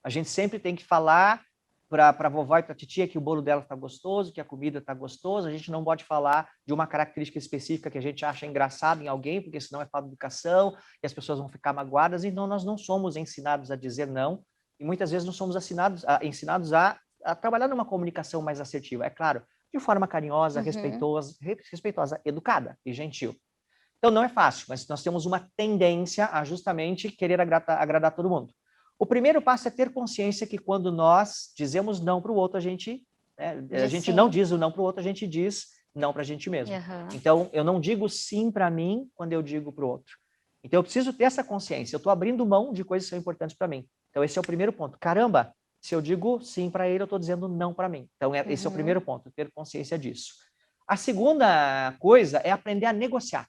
A gente sempre tem que falar para a vovó e para a titia que o bolo dela está gostoso, que a comida está gostosa. A gente não pode falar de uma característica específica que a gente acha engraçado em alguém, porque senão é falta de educação e as pessoas vão ficar magoadas. Então, nós não somos ensinados a dizer não e muitas vezes não somos ensinados a trabalhar numa comunicação mais assertiva. É claro, de forma carinhosa, respeitosa, educada e gentil. Então, não é fácil, mas nós temos uma tendência a justamente querer agradar todo mundo. O primeiro passo é ter consciência que quando nós dizemos não para o outro, a gente não diz o não para o outro, a gente diz não para a gente mesmo. Então, eu não digo sim para mim quando eu digo para o outro. Então, eu preciso ter essa consciência. Eu estou abrindo mão de coisas que são importantes para mim. Então, esse é o primeiro ponto. Caramba, se eu digo sim para ele, eu estou dizendo não para mim. Então, esse é o primeiro ponto, ter consciência disso. A segunda coisa é aprender a negociar.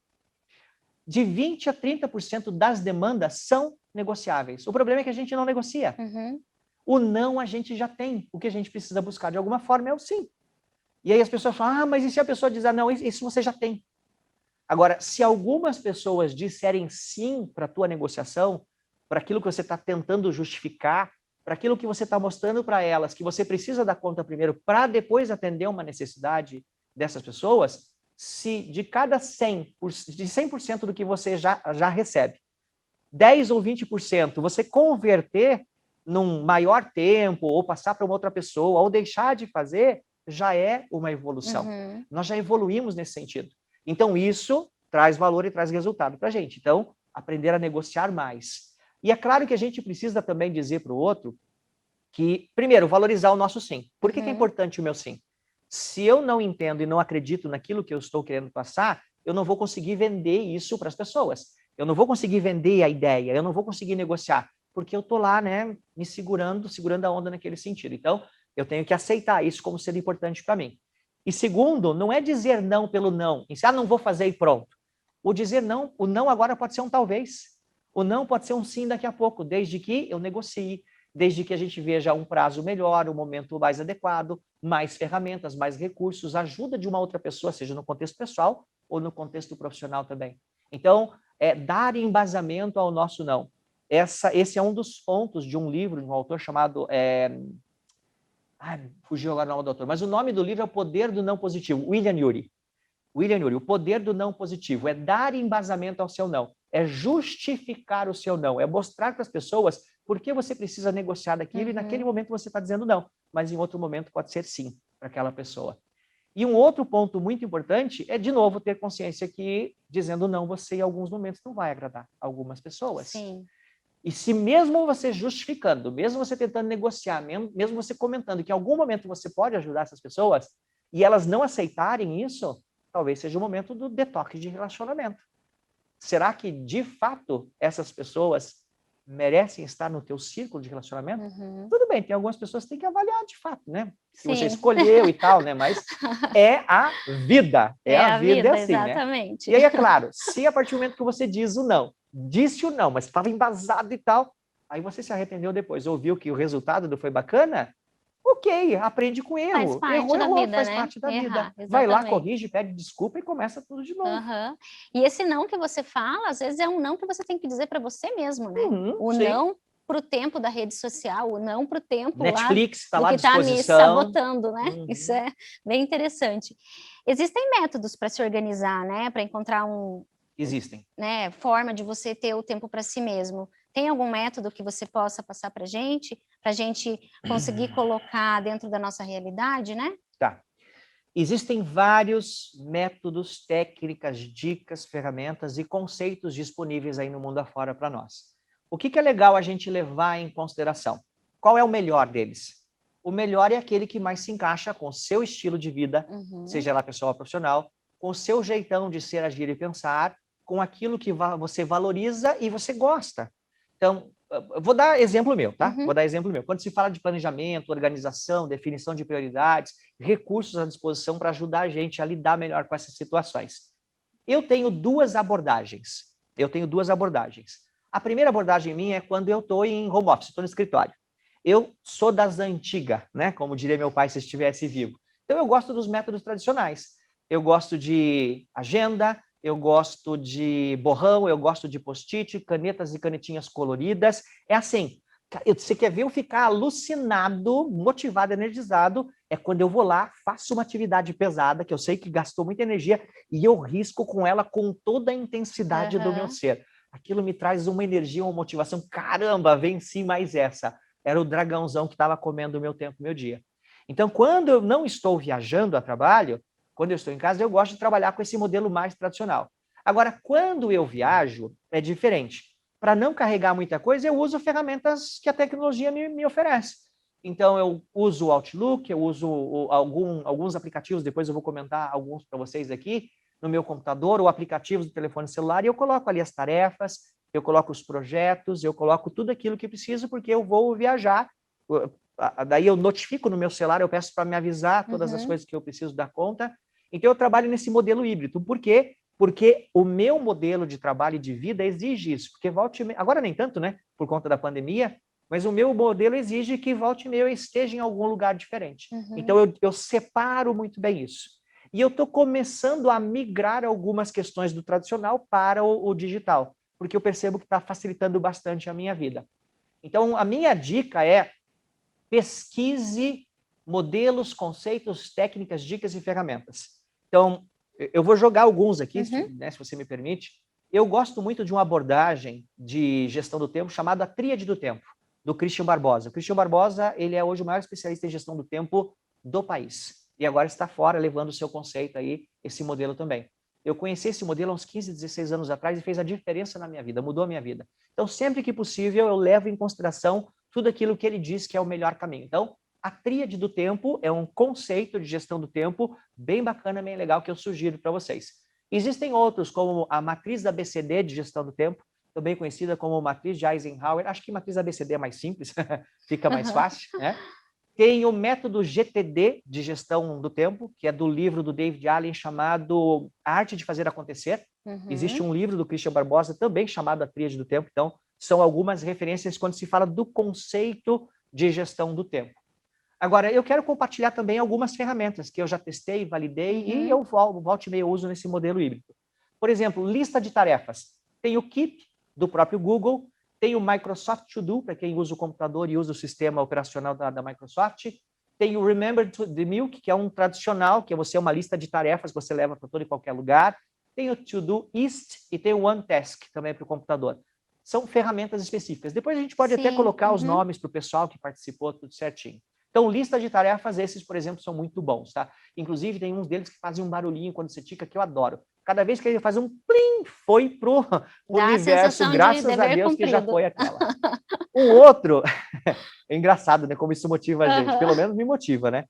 De 20% a 30% das demandas são negociáveis. O problema é que a gente não negocia. O não a gente já tem. O que a gente precisa buscar de alguma forma é o sim. E aí as pessoas falam, mas e se a pessoa dizer não, isso você já tem. Agora, se algumas pessoas disserem sim para a tua negociação, para aquilo que você está tentando justificar, para aquilo que você está mostrando para elas, que você precisa dar conta primeiro para depois atender uma necessidade dessas pessoas, se de cada 100% do que você já recebe, 10 ou 20% você converter num maior tempo, ou passar para uma outra pessoa, ou deixar de fazer, já é uma evolução. Nós já evoluímos nesse sentido. Então, isso traz valor e traz resultado para a gente. Então, aprender a negociar mais. E é claro que a gente precisa também dizer para o outro que, primeiro, valorizar o nosso sim. Por que é importante o meu sim? Se eu não entendo e não acredito naquilo que eu estou querendo passar, eu não vou conseguir vender isso para as pessoas. Eu não vou conseguir vender a ideia, eu não vou conseguir negociar, porque eu estou lá, né, me segurando a onda naquele sentido. Então, eu tenho que aceitar isso como sendo importante para mim. E segundo, não é dizer não pelo não. Não vou fazer e pronto. O dizer não, o não agora pode ser um talvez. O não pode ser um sim daqui a pouco, desde que eu negocie, desde que a gente veja um prazo melhor, um momento mais adequado, mais ferramentas, mais recursos, ajuda de uma outra pessoa, seja no contexto pessoal ou no contexto profissional também. Então, dar embasamento ao nosso não. Esse é um dos pontos de um livro de um autor chamado... fugiu agora o nome do autor, mas o nome do livro é O Poder do Não Positivo, William Ury. O poder do não positivo é dar embasamento ao seu não, é justificar o seu não, é mostrar para as pessoas por que você precisa negociar daquilo e naquele momento você está dizendo não, mas em outro momento pode ser sim para aquela pessoa. E um outro ponto muito importante é, de novo, ter consciência que dizendo não, você em alguns momentos não vai agradar algumas pessoas. Sim. E se mesmo você justificando, mesmo você tentando negociar, mesmo você comentando que em algum momento você pode ajudar essas pessoas e elas não aceitarem isso, talvez seja o momento do detox de relacionamento. Será que, de fato, essas pessoas merecem estar no teu círculo de relacionamento? Tudo bem, tem algumas pessoas que têm que avaliar de fato, né? Se você escolheu e tal, né? Mas é a vida. A vida é assim, exatamente. Né? E aí, é claro, se a partir do momento que você diz o não, disse o não, mas estava embasado e tal, aí você se arrependeu depois, ouviu que o resultado não foi bacana, ok, aprende com Faz erro. parte da Errou, vida, faz né? parte da vida. Errar, Vai lá, exatamente. corrige, pede desculpa e começa tudo de novo. Aham. E esse não que você fala, às vezes é um não que você tem que dizer para você mesmo, né? O Sim. não para o tempo da rede social, o não para o tempo lá Netflix está do lá à que está me disposição. sabotando, né? Isso é bem interessante. Existem métodos para se organizar, né? Para encontrar Existem. né, forma de você ter o tempo para si mesmo. Tem algum método que você possa passar para a gente conseguir colocar dentro da nossa realidade, né? Tá. Existem vários métodos, técnicas, dicas, ferramentas e conceitos disponíveis aí no mundo afora para nós. O que é legal a gente levar em consideração? Qual é o melhor deles? O melhor é aquele que mais se encaixa com o seu estilo de vida, seja lá pessoal ou profissional, com o seu jeitão de ser, agir e pensar, com aquilo que você valoriza e você gosta. Então, eu vou dar exemplo meu, tá? Vou dar exemplo meu. Quando se fala de planejamento, organização, definição de prioridades, recursos à disposição para ajudar a gente a lidar melhor com essas situações. Eu tenho duas abordagens. A primeira abordagem minha é quando eu estou em home office, estou no escritório. Eu sou das antigas, né? Como diria meu pai se estivesse vivo. Então eu gosto dos métodos tradicionais. Eu gosto de agenda, eu gosto de borrão, eu gosto de post-it, canetas e canetinhas coloridas. É assim, você quer ver eu ficar alucinado, motivado, energizado, é quando eu vou lá, faço uma atividade pesada, que eu sei que gastou muita energia, e eu risco com ela com toda a intensidade do meu ser. Aquilo me traz uma energia, uma motivação. Caramba, venci mais essa. Era o dragãozão que estava comendo o meu tempo, meu dia. Então, quando eu não estou viajando a trabalho, quando eu estou em casa, eu gosto de trabalhar com esse modelo mais tradicional. Agora, quando eu viajo, é diferente. Para não carregar muita coisa, eu uso ferramentas que a tecnologia me oferece. Então, eu uso o Outlook, eu uso alguns aplicativos, depois eu vou comentar alguns para vocês aqui, no meu computador, ou aplicativos do telefone celular, e eu coloco ali as tarefas, eu coloco os projetos, eu coloco tudo aquilo que preciso, porque eu vou viajar. Daí eu notifico no meu celular, eu peço para me avisar todas as coisas que eu preciso dar conta. Então, eu trabalho nesse modelo híbrido. Por quê? Porque o meu modelo de trabalho e de vida exige isso. Porque agora nem tanto, né? Por conta da pandemia, mas o meu modelo exige que volte e meia eu esteja em algum lugar diferente. Então, eu separo muito bem isso. E eu estou começando a migrar algumas questões do tradicional para o digital, porque eu percebo que está facilitando bastante a minha vida. Então, a minha dica é pesquise modelos, conceitos, técnicas, dicas e ferramentas. Então, eu vou jogar alguns aqui, né, se você me permite. Eu gosto muito de uma abordagem de gestão do tempo chamada Tríade do Tempo, do Christian Barbosa. O Christian Barbosa, ele é hoje o maior especialista em gestão do tempo do país. E agora está fora, levando o seu conceito aí, esse modelo também. Eu conheci esse modelo há uns 15, 16 anos atrás e fez a diferença na minha vida, mudou a minha vida. Então, sempre que possível, eu levo em consideração tudo aquilo que ele diz que é o melhor caminho. Então, a tríade do tempo é um conceito de gestão do tempo bem bacana, bem legal, que eu sugiro para vocês. Existem outros, como a matriz da ABCD de gestão do tempo, também conhecida como matriz de Eisenhower. Acho que matriz ABCD é mais simples, fica mais fácil, né? Tem o método GTD de gestão do tempo, que é do livro do David Allen chamado A Arte de Fazer Acontecer. Existe um livro do Christian Barbosa também chamado A Tríade do Tempo. Então, são algumas referências quando se fala do conceito de gestão do tempo. Agora, eu quero compartilhar também algumas ferramentas que eu já testei, validei e eu volto e meia uso nesse modelo híbrido. Por exemplo, lista de tarefas. Tem o Keep, do próprio Google, tem o Microsoft To Do, para quem usa o computador e usa o sistema operacional da Microsoft. Tem o Remember the Milk, que é um tradicional, que é uma lista de tarefas que você leva para todo e qualquer lugar. Tem o Todoist e tem o OneTask também para o computador. São ferramentas específicas. Depois a gente pode até colocar os nomes para o pessoal que participou, tudo certinho. Então, lista de tarefas, esses, por exemplo, são muito bons, tá? Inclusive, tem uns deles que fazem um barulhinho quando você tica, que eu adoro. Cada vez que ele faz um plim, foi pro universo, graças a Deus que já foi aquela. O outro, é engraçado, né? Como isso motiva a gente. Pelo menos me motiva, né?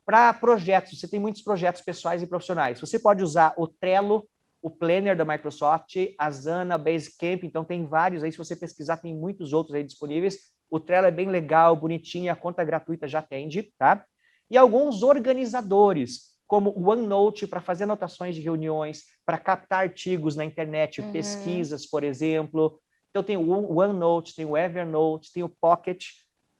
Para projetos, você tem muitos projetos pessoais e profissionais. Você pode usar o Trello, o Planner da Microsoft, a Asana, Basecamp, então tem vários aí, se você pesquisar, tem muitos outros aí disponíveis. O Trello é bem legal, bonitinho, a conta gratuita já atende, tá? E alguns organizadores, como o OneNote, para fazer anotações de reuniões, para captar artigos na internet, pesquisas, por exemplo. Então tem o OneNote, tem o Evernote, tem o Pocket.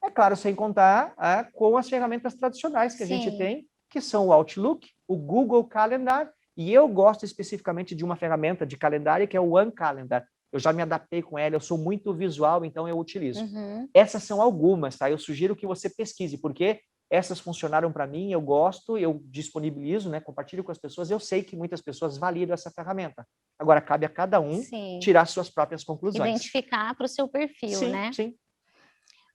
É claro, sem contar com as ferramentas tradicionais que a gente Sim. tem, que são o Outlook, o Google Calendar, e eu gosto especificamente de uma ferramenta de calendário que é o One Calendar. Eu já me adaptei com ela, eu sou muito visual, então eu utilizo. Essas são algumas, tá? Eu sugiro que você pesquise, porque essas funcionaram para mim, eu gosto, eu disponibilizo, né, compartilho com as pessoas, eu sei que muitas pessoas validam essa ferramenta. Agora, cabe a cada um Sim. tirar suas próprias conclusões. Identificar para o seu perfil, Sim, né? sim.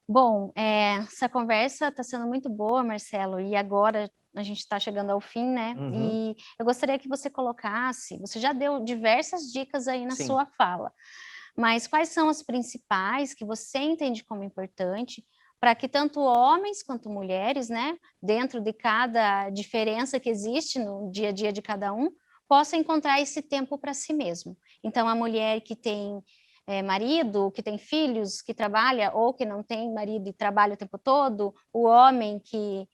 Bom, essa conversa está sendo muito boa, Marcelo, e agora a gente está chegando ao fim, né? E eu gostaria que você colocasse, você já deu diversas dicas aí na Sim. sua fala, mas quais são as principais que você entende como importante para que tanto homens quanto mulheres, né, dentro de cada diferença que existe no dia a dia de cada um, possam encontrar esse tempo para si mesmo. Então, a mulher que tem marido, que tem filhos, que trabalha, ou que não tem marido e trabalha o tempo todo, o homem que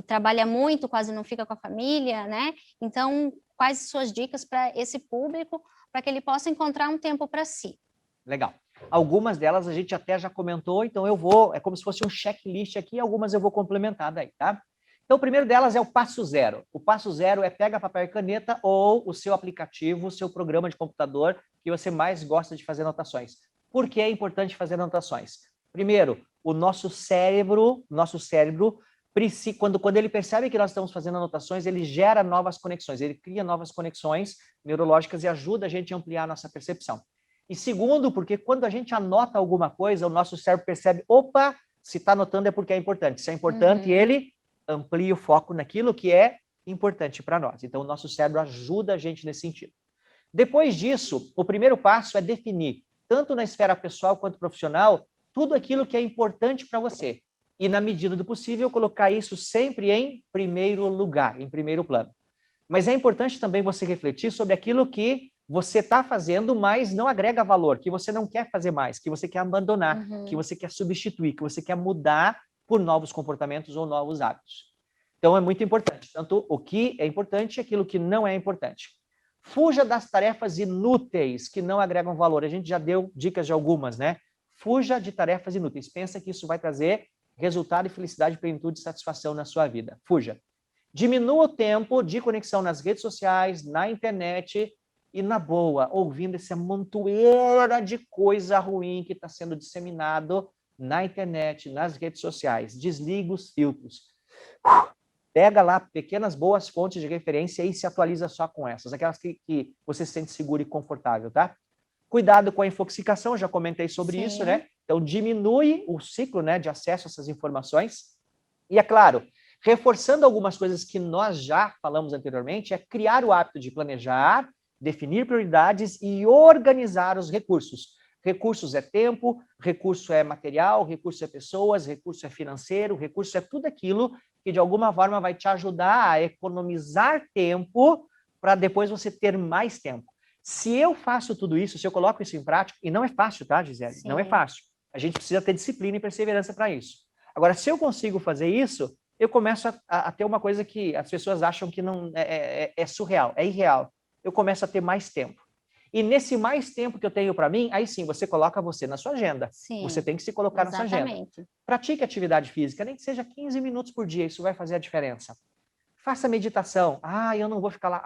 trabalha muito, quase não fica com a família, né? Então, quais suas dicas para esse público, para que ele possa encontrar um tempo para si? Legal. Algumas delas a gente até já comentou, então eu vou, é como se fosse um checklist aqui, algumas eu vou complementar daí, tá? Então, o primeiro delas é o passo zero. O passo zero é pega papel e caneta ou o seu aplicativo, o seu programa de computador que você mais gosta de fazer anotações. Por que é importante fazer anotações? Primeiro, o nosso cérebro, quando ele percebe que nós estamos fazendo anotações, ele gera novas conexões, ele cria novas conexões neurológicas e ajuda a gente a ampliar a nossa percepção. E segundo, porque quando a gente anota alguma coisa, o nosso cérebro percebe, opa, se está anotando é porque é importante. Se é importante, ele amplia o foco naquilo que é importante para nós. Então, o nosso cérebro ajuda a gente nesse sentido. Depois disso, o primeiro passo é definir, tanto na esfera pessoal quanto profissional, tudo aquilo que é importante para você. E, na medida do possível, colocar isso sempre em primeiro lugar, em primeiro plano. Mas é importante também você refletir sobre aquilo que você está fazendo, mas não agrega valor, que você não quer fazer mais, que você quer abandonar, que você quer substituir, que você quer mudar por novos comportamentos ou novos hábitos. Então, é muito importante, tanto o que é importante e aquilo que não é importante. Fuja das tarefas inúteis que não agregam valor. A gente já deu dicas de algumas, né? Fuja de tarefas inúteis. Pensa que isso vai trazer resultado e felicidade, plenitude e satisfação na sua vida. Fuja. Diminua o tempo de conexão nas redes sociais, na internet e, na boa, ouvindo essa montoeira de coisa ruim que está sendo disseminado na internet, nas redes sociais. Desliga os filtros. Pega lá pequenas boas fontes de referência e se atualiza só com essas, aquelas que você se sente seguro e confortável, tá? Cuidado com a infoxicação, já comentei sobre isso, né? Então, diminui o ciclo, né, de acesso a essas informações. E, é claro, reforçando algumas coisas que nós já falamos anteriormente, é criar o hábito de planejar, definir prioridades e organizar os recursos. Recursos é tempo, recurso é material, recurso é pessoas, recurso é financeiro, recurso é tudo aquilo que de alguma forma vai te ajudar a economizar tempo para depois você ter mais tempo. Se eu faço tudo isso, se eu coloco isso em prática, e não é fácil, tá, Gisele? Sim. Não é fácil. A gente precisa ter disciplina e perseverança para isso. Agora, se eu consigo fazer isso, eu começo a ter uma coisa que as pessoas acham que não é surreal, é irreal. Eu começo a ter mais tempo. E nesse mais tempo que eu tenho para mim, aí sim, você coloca você na sua agenda. Sim, você tem que se colocar na sua agenda. Pratique atividade física, nem que seja 15 minutos por dia, isso vai fazer a diferença. Faça meditação. Eu não vou ficar lá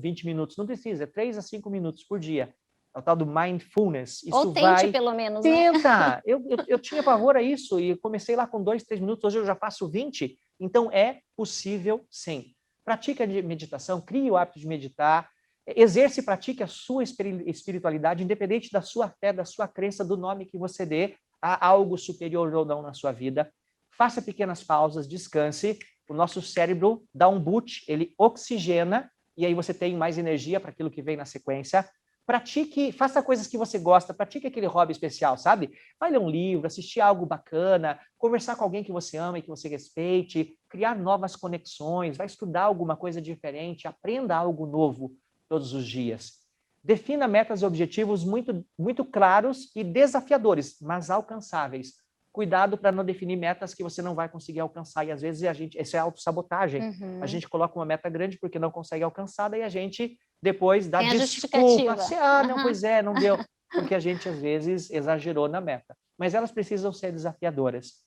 20 minutos. Não precisa, 3 a 5 minutos por dia. É o tal do mindfulness. Isso ou tente, pelo menos, Tenta! Né? Eu tinha pavor a isso e comecei lá com 2, 3 minutos, hoje eu já faço 20. Então, é possível, sim. Pratique a meditação, crie o hábito de meditar, exerce e pratique a sua espiritualidade, independente da sua fé, da sua crença, do nome que você dê a algo superior ou não na sua vida. Faça pequenas pausas, descanse. O nosso cérebro dá um boot, ele oxigena, e aí você tem mais energia para aquilo que vem na sequência. Pratique, faça coisas que você gosta, pratique aquele hobby especial, sabe? Vai ler um livro, assistir algo bacana, conversar com alguém que você ama e que você respeite, criar novas conexões, vai estudar alguma coisa diferente, aprenda algo novo todos os dias. Defina metas e objetivos muito, muito claros e desafiadores, mas alcançáveis. Cuidado para não definir metas que você não vai conseguir alcançar. E às vezes isso é autossabotagem. A gente coloca uma meta grande porque não consegue alcançar, e a gente depois dá desculpa. Não, pois é, não deu. Porque a gente às vezes exagerou na meta. Mas elas precisam ser desafiadoras.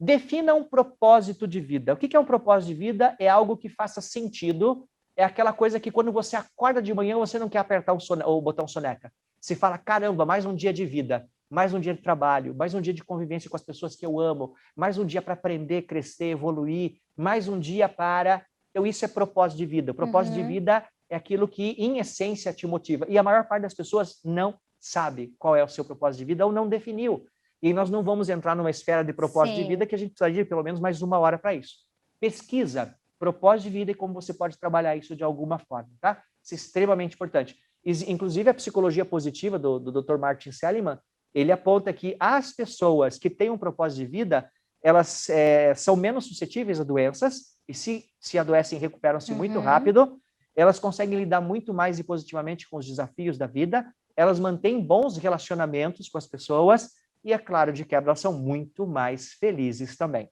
Defina um propósito de vida. O que é um propósito de vida? É algo que faça sentido, é aquela coisa que quando você acorda de manhã, você não quer apertar o botão soneca. Você fala, caramba, mais um dia de vida, mais um dia de trabalho, mais um dia de convivência com as pessoas que eu amo, mais um dia para aprender, crescer, evoluir, mais um dia para... Então isso é propósito de vida. O propósito de vida é aquilo que, em essência, te motiva. E a maior parte das pessoas não sabe qual é o seu propósito de vida ou não definiu. E nós não vamos entrar numa esfera de propósito de vida que a gente precisaria de pelo menos mais 1 hora para isso. Pesquisa propósito de vida e como você pode trabalhar isso de alguma forma, tá? Isso é extremamente importante. Inclusive, a psicologia positiva do Dr. Martin Seligman, ele aponta que as pessoas que têm um propósito de vida, elas são menos suscetíveis a doenças e se adoecem, recuperam-se muito rápido, elas conseguem lidar muito mais e positivamente com os desafios da vida, elas mantêm bons relacionamentos com as pessoas e, é claro, de quebra, elas são muito mais felizes também.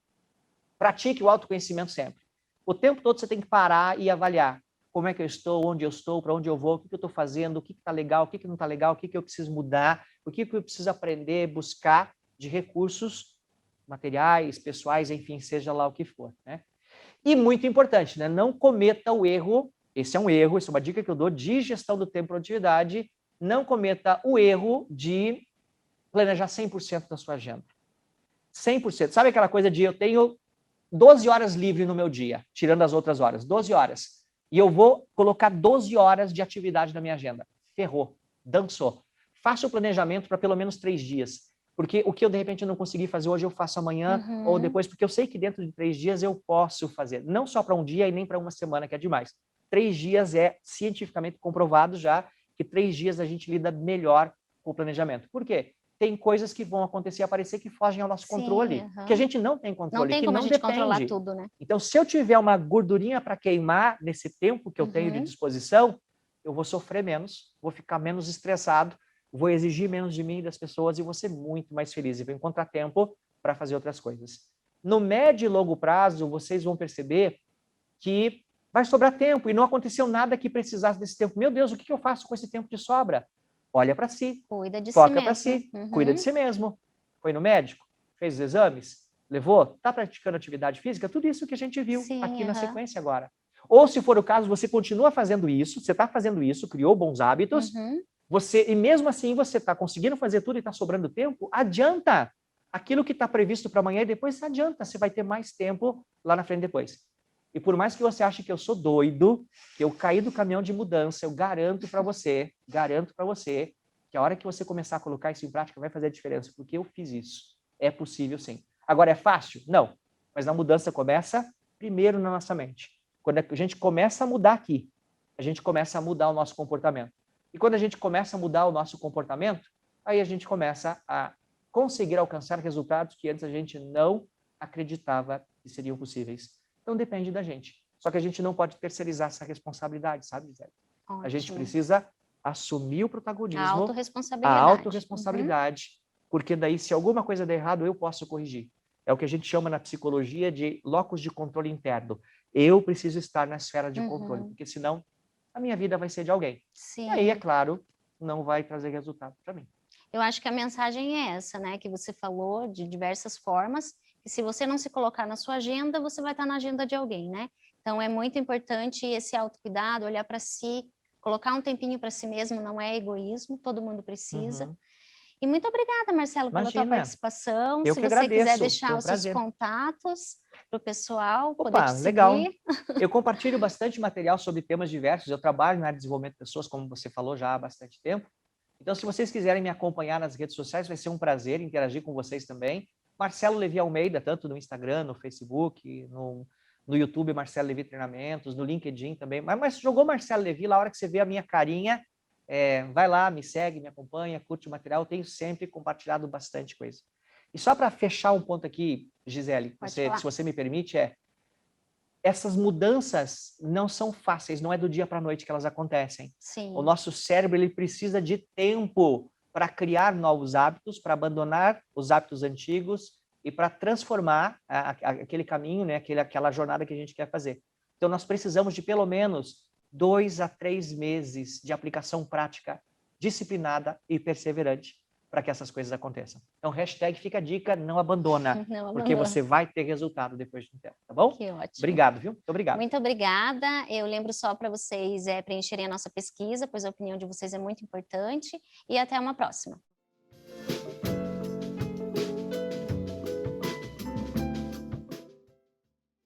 Pratique o autoconhecimento sempre. O tempo todo você tem que parar e avaliar como é que eu estou, onde eu estou, para onde eu vou, o que eu estou fazendo, o que está legal, o que não está legal, o que eu preciso mudar, o que eu preciso aprender, buscar de recursos materiais, pessoais, enfim, seja lá o que for, né? E muito importante, né? Não cometa o erro, esse é um erro, essa é uma dica que eu dou de gestão do tempo e produtividade, não cometa o erro de planejar 100% da sua agenda. 100%. Sabe aquela coisa de eu tenho 12 horas livre no meu dia, tirando as outras horas, 12 horas. E eu vou colocar 12 horas de atividade na minha agenda. Ferrou, dançou. Faça o planejamento para pelo menos 3 dias. Porque o que eu, de repente, não consegui fazer hoje, eu faço amanhã ou depois, porque eu sei que dentro de 3 dias eu posso fazer. Não só para um dia e nem para uma semana, que é demais. 3 dias é cientificamente comprovado já que 3 dias a gente lida melhor com o planejamento. Por quê? Tem coisas que vão acontecer e aparecer que fogem ao nosso controle, que a gente não tem controle, não tem que como não a gente depende. Controlar tudo, né? Então, se eu tiver uma gordurinha para queimar nesse tempo que eu tenho de disposição, eu vou sofrer menos, vou ficar menos estressado, vou exigir menos de mim e das pessoas e vou ser muito mais feliz e vou encontrar tempo para fazer outras coisas. No médio e longo prazo, vocês vão perceber que vai sobrar tempo e não aconteceu nada que precisasse desse tempo. Meu Deus, o que eu faço com esse tempo de sobra? Olha para si, Cuida de si foca para mesmo. si, cuida de si mesmo. Foi no médico, fez os exames, levou, está praticando atividade física, tudo isso que a gente viu aqui na sequência agora. Ou, se for o caso, você continua fazendo isso, você está fazendo isso, criou bons hábitos, e mesmo assim você está conseguindo fazer tudo e está sobrando tempo, adianta aquilo que está previsto para amanhã e depois adianta, você vai ter mais tempo lá na frente depois. E por mais que você ache que eu sou doido, que eu caí do caminhão de mudança, eu garanto para você, que a hora que você começar a colocar isso em prática vai fazer a diferença, porque eu fiz isso. É possível, sim. Agora, é fácil? Não. Mas a mudança começa primeiro na nossa mente. Quando a gente começa a mudar aqui, a gente começa a mudar o nosso comportamento. E quando a gente começa a mudar o nosso comportamento, aí a gente começa a conseguir alcançar resultados que antes a gente não acreditava que seriam possíveis. Então, depende da gente. Só que a gente não pode terceirizar essa responsabilidade, sabe, Gisele? A gente precisa assumir o protagonismo, a autorresponsabilidade, porque daí, se alguma coisa der errado, eu posso corrigir. É o que a gente chama na psicologia de locus de controle interno. Eu preciso estar na esfera de controle, porque senão a minha vida vai ser de alguém. Sim. E aí, é claro, não vai trazer resultado para mim. Eu acho que a mensagem é essa, né? Que você falou de diversas formas, que se você não se colocar na sua agenda, você vai estar na agenda de alguém, né? Então, é muito importante esse autocuidado, olhar para si, colocar um tempinho para si mesmo, não é egoísmo, todo mundo precisa. E muito obrigada, Marcelo, pela tua participação. Eu se que você agradeço. quiser deixar os seus contatos para o pessoal poder te seguir. Legal. Eu compartilho bastante material sobre temas diversos. Eu trabalho na área de desenvolvimento de pessoas, como você falou, já há bastante tempo. Então, se vocês quiserem me acompanhar nas redes sociais, vai ser um prazer interagir com vocês também. Marcelo Levi Almeida, tanto no Instagram, no Facebook, no YouTube, Marcelo Levi Treinamentos, no LinkedIn também. Mas jogou Marcelo Levi, lá a hora que você vê a minha carinha, vai lá, me segue, me acompanha, curte o material. Eu tenho sempre compartilhado bastante coisa. E só para fechar um ponto aqui, Gisele, se você me permite, essas mudanças não são fáceis, não é do dia para a noite que elas acontecem. Sim. O nosso cérebro ele precisa de tempo para criar novos hábitos, para abandonar os hábitos antigos e para transformar aquele caminho, né, aquela jornada que a gente quer fazer. Então, nós precisamos de pelo menos 2 a 3 meses de aplicação prática, disciplinada e perseverante, para que essas coisas aconteçam. Então, hashtag fica a dica, não abandona, Não porque abandona. você vai ter resultado depois de um tempo, tá bom? Que ótimo. Obrigado, viu? Muito obrigado. Muito obrigada. Eu lembro só para vocês preencherem a nossa pesquisa, pois a opinião de vocês é muito importante. E até uma próxima.